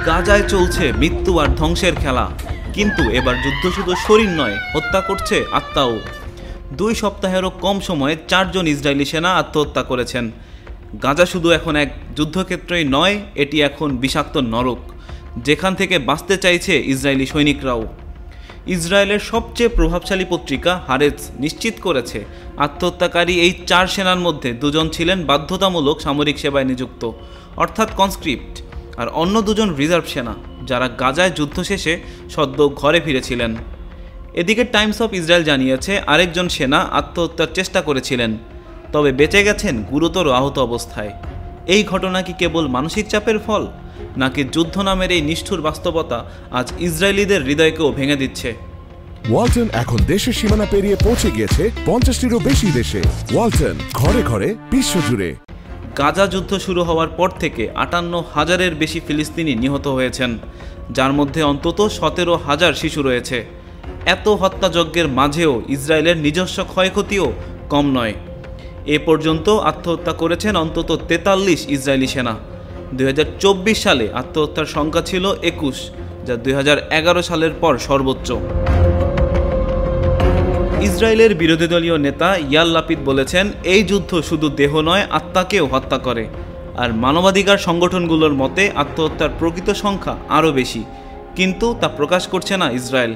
গাজায় চলছে মৃত্যু আর ধ্বংসের খেলা, কিন্তু এবার যুদ্ধ শুধু শরীর নয়, হত্যা করছে আত্মাও। 2 সপ্তাহেরও কম সময়ে 4 জন ইসরায়েলি সেনা আত্মহত্যা করেছেন। গাজা শুধু এখন এক যুদ্ধক্ষেত্রই নয়, এটি এখন বিষাক্ত নরক, যেখান থেকে বাঁচতে চাইছে ইসরায়েলি সৈনিকরাও। ইসরায়েলের সবচেয়ে প্রভাবশালী পত্রিকা হারেটস নিশ্চিত করেছে আত্মহত্যাকারী এই 4 সেনার মধ্যে 2 জন ছিলেন বাধ্যতামূলক সামরিক সেবায় নিযুক্ত, অর্থাৎ কনস্ক্রিপ্ট, আর অন্য 2 জন রিজার্ভ সেনা, যারা গাজায় যুদ্ধ শেষে সদ্য ঘরে ফিরেছিলেন। এদিকে টাইমস অফ ইসরায়েল জানিয়েছে আরেকজন সেনা আত্মহত্যার চেষ্টা করেছিলেন, তবে বেঁচে গেছেন গুরুতর আহত অবস্থায়। এই ঘটনা কি কেবল মানসিক চাপের ফল, নাকি যুদ্ধ নামের এই নিষ্ঠুর বাস্তবতা আজ ইসরায়েলিদের হৃদয়কেও ভেঙে দিচ্ছে? ওয়ালটন এখন দেশের সীমানা পেরিয়ে পৌঁছে গিয়েছে 50টিরও বেশি দেশে। ওয়ালটন, ঘরে ঘরে বিশ্বজুড়ে। গাজা যুদ্ধ শুরু হওয়ার পর থেকে 58,000-এর বেশি ফিলিস্তিনি নিহত হয়েছেন, যার মধ্যে অন্তত 17,000 শিশু রয়েছে। এত হত্যাযজ্ঞের মাঝেও ইসরায়েলের নিজস্ব ক্ষয়ক্ষতিও কম নয়। এ পর্যন্ত আত্মহত্যা করেছেন অন্তত 43 ইসরায়েলি সেনা। 2024 সালে আত্মহত্যার সংখ্যা ছিল 21, যা 2011 সালের পর সর্বোচ্চ। ইসরায়েলের বিরোধী দলীয় নেতা ইয়ার লাপিদ বলেছেন, এই যুদ্ধ শুধু দেহ নয়, আত্মাকেও হত্যা করে। আর মানবাধিকার সংগঠনগুলোর মতে আত্মহত্যার প্রকৃত সংখ্যা আরও বেশি, কিন্তু তা প্রকাশ করছে না ইসরায়েল।